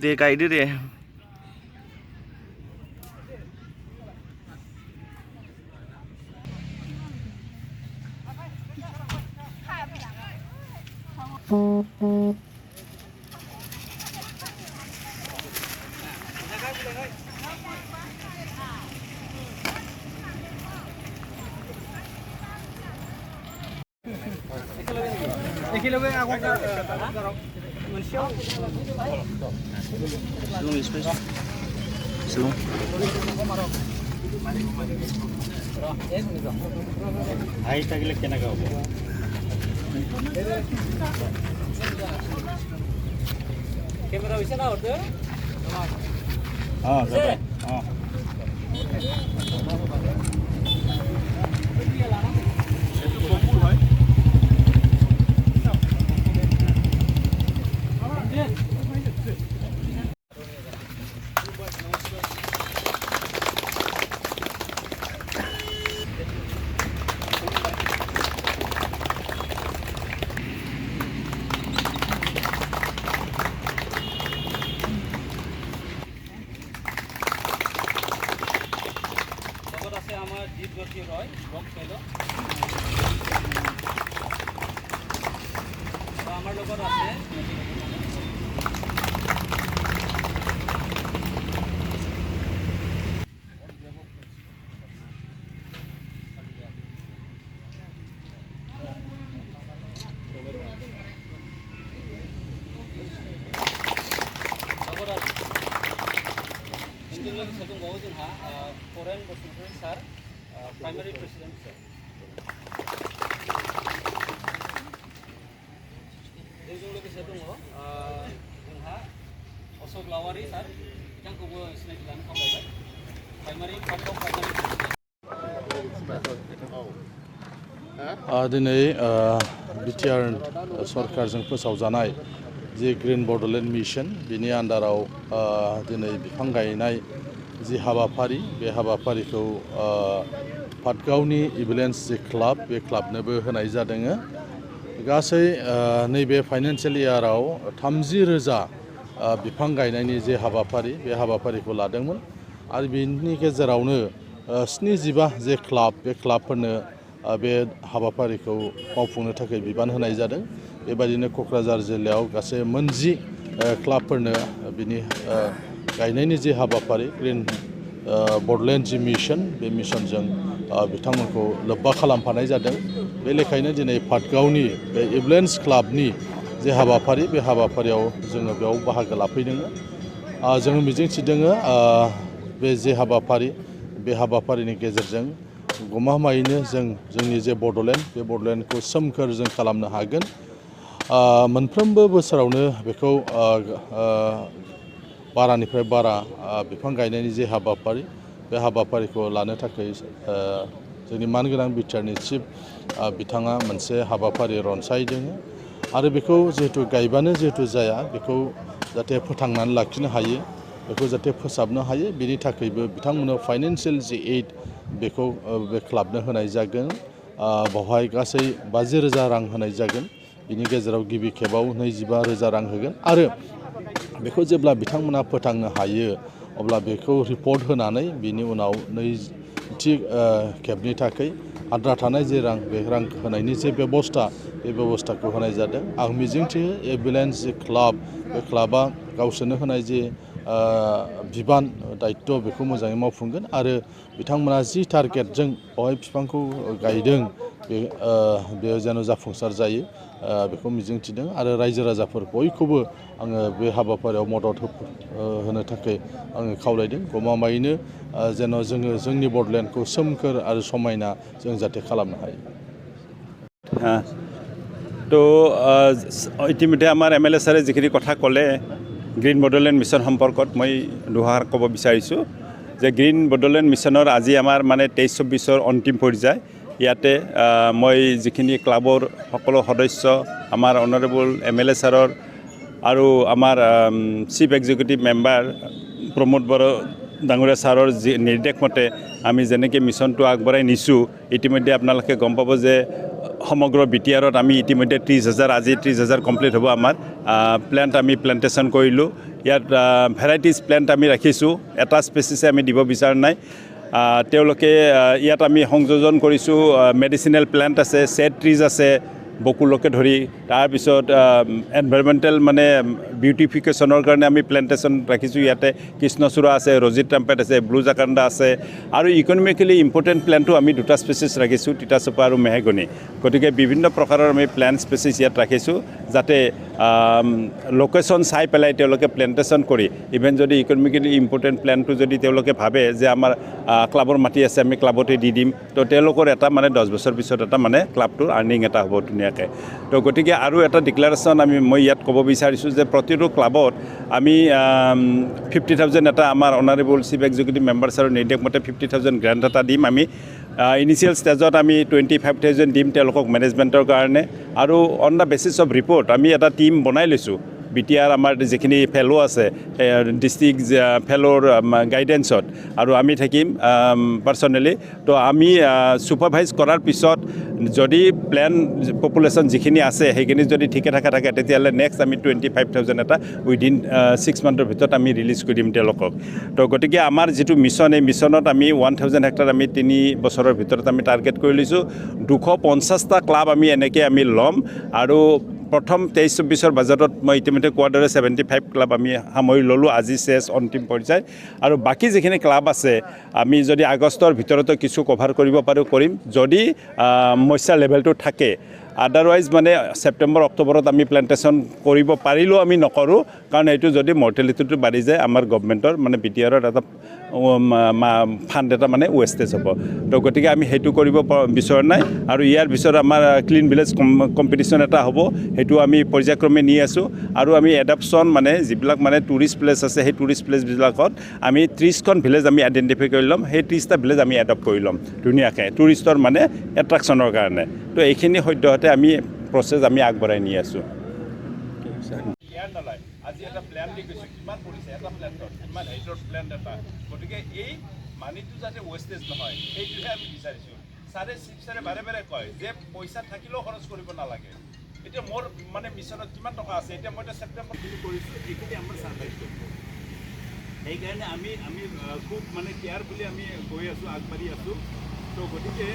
दे गायदो दे Ahí está que le queda acá. Camera bisa na order? Ah, sabar. Ah. Primary president sir. Dejong logi setung ho, जोंहा Ashok लावारी sir, बिथांखौबो सिनायथि लानो खावलायबाय. Primary Patgaon दिनै BTR सरकारजों फोसावजानाय जे green Bodoland mission बिनि आन्दाराव दिनै बिफां गायनाय जि हाबाफारि बे हाबाफारिखौ पाटगावनि इभिलेन्स जे क्लाब बे क्लाबनोबो होनाय जादों गासै नैबे फाइनान्सियेल इयाराव 30,000 बिफां गायनायनि जे हाबाफारि बे हाबाफारिखौ लादोंमोन आरो बिनि गेजेरावनो 75 जे क्लाब बे क्लाबफोरनो बे हाबाफारिखौ मावफुंनो थाखाय बिबान होनाय जादों बेबायदिनो क'क्राझार जिल्लायाव गासै 10 क्लाबफोरनो बिनि गायनायनि जे हाबाफारि ग्रीन बड'लेण्ड जि मिशन बे मिशनजों बिथांमोनखौ लोब्बा खालामफानाय जादों बे लेखायैनो दिनै पाटगावनि बे इभिलेन्स क्लाबनि जे हाबाफारि बे हाबाफारियाव जोङो बेयाव बाहागो लाफैदों जोङो मिजिंथिदों बे जे हाबाफारि बे हाबाफारिनि गेजेरजों गमामायैनो जोंनि जे बड'लेण्ड बे बड'लेण्डखौ सोमखोर जों खालामनो हागोन मोनफ्रोमबो बोसोरावनो बेखौ बारानिफ्राय बारा बिफां गायनायनि जे हाबाफारि बे हाबाफारिखौ लानो थाखाय जोंनि मानगोनां बिटिआरनि चिफ बिथाङा मोनसे हाबाफारि रनसायदों आरो बेखौ जिहेतु गायबानो जिहेतु जाया बेखौ जाहाथे फोथांनानै लाखिनो हायो बेखौ जाहाथे फोसाबनो हायो बेनि थाखायबो बिथांमोननो फाइनान्सियेल जि एड बेखौ बे क्लाबनो होनाय जागोन बेवहाय गासै 50,000 रां होनाय जागोन बिनि गेजेराव गिबि खेबाव 25,000 रां होगोन आरो बेखौ जेब्ला बिथांमोना फोथांनो हायो अब्ला बेखौ रिपर्ट होनानै बिनि उनाव नैथि खेबनि थाखाय आद्रा थानाय जे रां बे रां होनायनि जे बेबस्था बे बेबस्थाखौ होनाय जादों आं मिजिंथियो इभिलेन्स जि क्लाब बे क्लाबा गावसोरनो होनाय जे बिबान दायित्व बेखौ मोजाङै मावफुंगोन आरो बिथांमोना जि टारगेटजों बेवहाय बिफांखौ गायदों बेयो जेन जाफुंसार जायो बेखौ मिजिंथिदों आरो रायजो राजाफोर बयखौबो आङो बे हाबाफारियाव मदद होनो थाखाय आङो खावलायदों गमामायैनो जेन जोङो जोंनि बड'लेण्डखौ सोमखोर आरो समायना जों जाहाथे खालामनो हायो तो इतिमধ্যে আমাৰ MLA ছাৰে যিখিনি কথা ক'লে গ্ৰীণ বড'লেণ্ড মিছন সম্পৰ্কত মই দুআষাৰ ক'ব বিচাৰিছোঁ যে গ্ৰীণ বড'লেণ্ড মিছনৰ আজি আমাৰ মানে 23-24 অন্তিম পৰ্যায় ইয়াতে মই যিখিনি ক্লাবৰ সকলো সদস্য আমাৰ অনাৰেবল MLA ছাৰৰ আৰু আমাৰ chief executive member Pramod Boro ডাঙৰীয়া ছাৰৰ নিৰ্দেশ মতে আমি যেনেকৈ মিছনটো আগবঢ়াই নিছোঁ ইতিমধ্যে আপোনালোকে গম পাব যে সমগ্ৰ BTRত আমি ইতিমধ্যে 30,000 আজি 30,000 কমপ্লিট হ'ব আমাৰ প্লেণ্ট আমি প্লেণ্টেশ্যন কৰিলোঁ ইয়াত ভেৰাইটিজ প্লেণ্ট আমি ৰাখিছোঁ এটা স্পেচিছে আমি দিব বিচৰা নাই তেওঁলোকে ইয়াত আমি সংযোজন কৰিছোঁ মেডিচিনেল প্লেণ্ট আছে চেড ট্ৰিজ আছে বকুলকে ধৰি তাৰপিছত এনভাইৰমেণ্টেল মানে বিউটিফিকেশ্যনৰ কাৰণে আমি প্লেণ্টেশ্যন ৰাখিছোঁ ইয়াতে কৃষ্ণচূড়া আছে ৰজিত ট্ৰাম্পেট আছে ব্লু জাকাণ্ডা আছে আৰু ইকনমিকেলি ইম্পৰ্টেণ্ট প্লেণ্টটো আমি দুটা স্পেচিছ ৰাখিছোঁ তিতাচপা আৰু মেহগনি গতিকে বিভিন্ন প্ৰকাৰৰ আমি প্লেণ্ট স্পেচিছ ইয়াত ৰাখিছোঁ যাতে লোকেশ্যন চাই পেলাই তেওঁলোকে প্লেণ্টেশ্যন কৰি ইভেন যদি ইকনমিকেলি ইম্পৰ্টেণ্ট প্লেণ্টটো যদি তেওঁলোকে ভাবে যে আমাৰ ক্লাবৰ মাটি আছে আমি ক্লাবতে দি দিম তো তেওঁলোকৰ এটা মানে 10 বছৰ পিছত এটা মানে ক্লাবটোৰ আৰ্নিং এটা হ'ব ধুনীয়াকৈ তো গতিকে আৰু এটা ডিক্লাৰেশ্যন মই ইয়াত ক'ব বিচাৰিছোঁ যে প্ৰতিটো ক্লাবত আমি 50,000 এটা আমাৰ অনাৰেবল চিফ এক্সিকিউটিভ মেম্বাৰ ছাৰৰ নিৰ্দেশ মতে 50,000 গ্ৰেণ্ট এটা দিম আমি ইনিচিয়েল ষ্টেজত আমি 25,000 দিম তেওঁলোকক মেনেজমেণ্টৰ কাৰণে আৰু on the basis of report আমি এটা টীম বনাই লৈছোঁ BTR আমাৰ যিখিনি ফেলো আছে ডিষ্ট্ৰিক্ট ফেলোৰ গাইডেন্সত আৰু আমি থাকিম পাৰ্চনেলি তো আমি ছুপাৰভাইজ কৰাৰ পিছত যদি প্লেন পপুলেশ্যন যিখিনি আছে সেইখিনি যদি ঠিকে থাকে তেতিয়াহ'লে নেক্সট আমি 25,000 এটা উইদিন 6 মান্থৰ ভিতৰত আমি ৰিলিজ কৰি দিম তেওঁলোকক তো গতিকে আমাৰ যিটো মিছন এই মিছনত আমি 1,000 হেক্টৰ আমি 3 বছৰৰ ভিতৰত আমি টাৰ্গেট কৰি লৈছোঁ 250টা ক্লাব আমি এনেকৈ আমি ল'ম আৰু প্ৰথম 23-24 বাজেটত মই ইতিমধ্যে কোৱাৰ দৰে 75 ক্লাব আমি সামৰি ল'লোঁ আজি শেষ অন্তিম পৰ্যায় আৰু বাকী যিখিনি ক্লাব আছে আমি যদি আগষ্টৰ ভিতৰতে কিছু কভাৰ কৰিব পাৰোঁ কৰিম যদি মইশ্চাৰ লেভেলটো থাকে আদাৰৱাইজ মানে ছেপ্টেম্বৰ অক্টোবৰত আমি প্লেণ্টেশ্যন কৰিব পাৰিলেও আমি নকৰোঁ কাৰণ এইটো যদি মৰ্টেলিটিটো বাঢ়ি যায় আমাৰ গভমেণ্টৰ মানে BTRত এটা ফাণ্ড এটা মানে ৱেষ্টেজ হ'ব তো গতিকে আমি সেইটো কৰিব বিচৰা নাই আৰু ইয়াৰ পিছত আমাৰ ক্লিন ভিলেজ কম্পিটিশ্যন এটা হ'ব সেইটো আমি পৰ্যায়ক্ৰমে নি আছোঁ আৰু আমি এডাপশ্যন মানে যিবিলাক মানে টুৰিষ্ট প্লেচ আছে সেই টুৰিষ্ট প্লেচবিলাকত আমি 30খন ভিলেজ আমি আইডেণ্টিফাই কৰি ল'ম সেই 30টা ভিলেজ আমি এডপ্ট কৰি ল'ম ধুনীয়াকৈ টুৰিষ্টৰ মানে এট্ৰেকশ্যনৰ কাৰণে তো এইখিনি সদ্যহতে আমি প্ৰচেছ আমি আগবঢ়াই নি আছোঁ আজি এটা প্লেন দি গৈছোঁ কিমান পৰিছে এটা প্লেণ্টত কিমান হাইটৰ প্লেণ্ট এটা গতিকে এই মানিটো যাতে ৱেষ্টেজ নহয় সেইটোহে আমি বিচাৰিছোঁ ছাৰে বাৰে কয় যে পইচা থাকিলেও খৰচ কৰিব নালাগে এতিয়া মোৰ মানে মিছনত কিমান টকা আছে এতিয়া মই ছেপ্টেম্বৰত যিটো কৰিছোঁ এইখিনি আমাৰ চাৰ্ভাইভ কৰিব সেইকাৰণে আমি খুব মানে কেয়াৰফুলি আমি গৈ আছোঁ আগবাঢ়ি আছোঁ তো গতিকে